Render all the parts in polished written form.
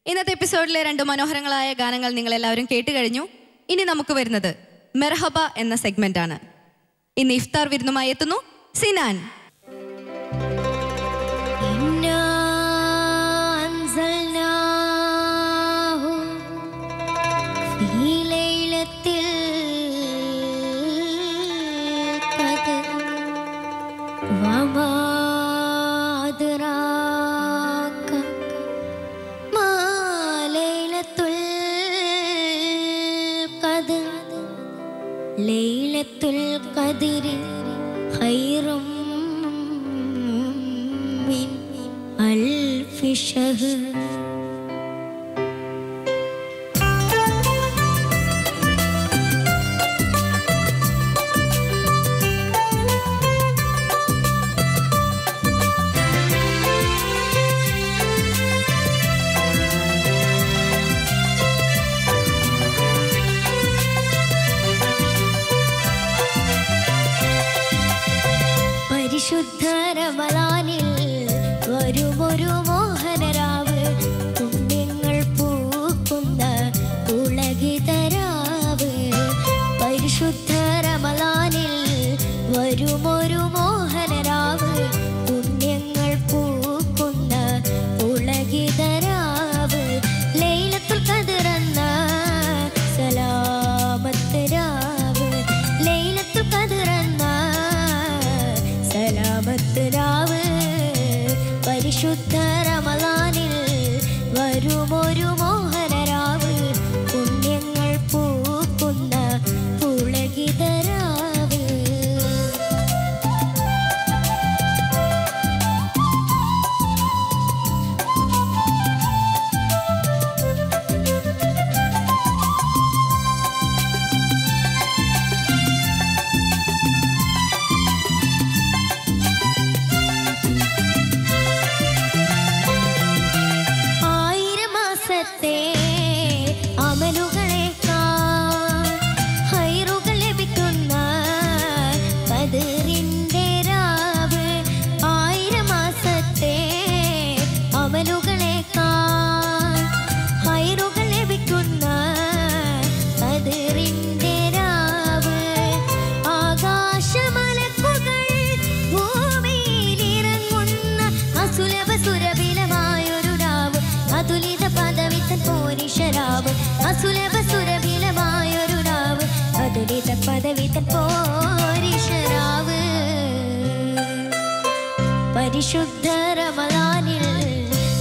ഇന്നത്തെ എപ്പിസോഡിലെ 2 മനോഹരങ്ങളായ ഗാനങ്ങൾ നിങ്ങളെല്ലാവരും കേട്ട് കഴിഞ്ഞു. ഇനി നമുക്ക് വരുന്നത് മെർഹബ എന്ന സെഗ്മെന്റ് ആണ്. ഇന്ന് ഇഫ്താർ വിരുന്നുമായി എത്തുന്നു സിനാൻ. ലൈലത്തുൽ ഖദ്രി ഖൈറും മിൻ അൽഫി ശഹർ. പരിശുദ്ധ റമളാനിൽ വരുമൊരു മോഹനരാവ്, പുണ്യങ്ങൾ പൂക്കുന്ന പുളകിതരാവ്. പരിശുദ്ധ റമളാനിൽ വരുമൊരു മോഹനരാവ്, പുണ്യങ്ങൾ പൂക്കുന്ന പുളകിതരാവ്. ലൈലത്തുൽ ഖദ്ർ എന്ന സലാമത്ത് രാവ്, ലൈലത്തുൽ ഖദ്ർ എന്ന സലാമത്ത് രാവ്. പരിശുദ്ധ റമളാനിൽ വരുമൊരു മോഹനരാവ്, പുണ്യങ്ങൾ പൂക്കുന്ന പുളകിതരാവ്. അമലുകളേക്കാൾ ഹൈറുകൾ ലഭിക്കുന്ന ഖദ്റിന്റെ രാവ്. 1000 മാസത്തെ അമലുകളേക്കാൾ ഹൈറുകൾ ലഭിക്കുന്ന ഖദ്റിന്റെ രാവ്. ആകാശമലക്കുകൾ ഭൂമിയിലിറങ്ങുന്ന അസുലഭ സുരഭിലമായൊരു രാവ്, അതുലിത പദവിത്തൻ പോരിശരാവ്. അസുലഭ സുരഭിലമായൊരു രാവ്, അതുലിത പദവിത്തൻ പോരിശരാവ്. പരിശുദ്ധ റമളാനിൽ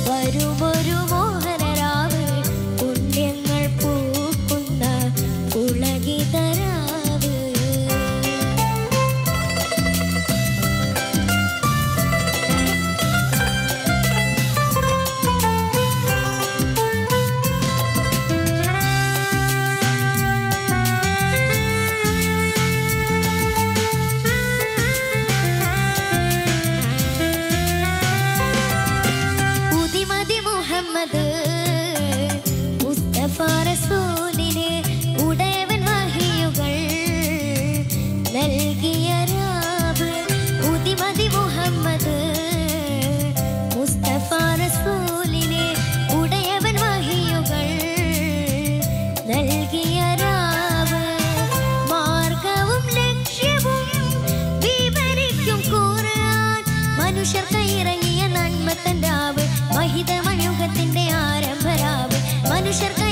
വരുമൊരു മോഹനരാവ്, പുണ്യങ്ങൾ പൂക്കുന്ന പുളകിതരാവ്. മുസ്തഫ റസൂലിന് ഉടയവൻ വഹിയുകൾ നൽകിയ രാവ്. ഉദിമതി മുഹമ്മദ് മുസ്തഫ റസൂലിന് ഉടയവൻ വഹിയുകൾ നൽകിയ രാവ്. മാർഗവും ലക്ഷ്യവും വിവരിക്കും ഖുർആൻ, മനുഷ്യർക്ക് ഇറങ്ങിയ നന്മത്തൻ രാവ്. മഹിതമയുഗത്തിന്റെ ആരംഭരാവ്, മനുഷ്യർക്ക്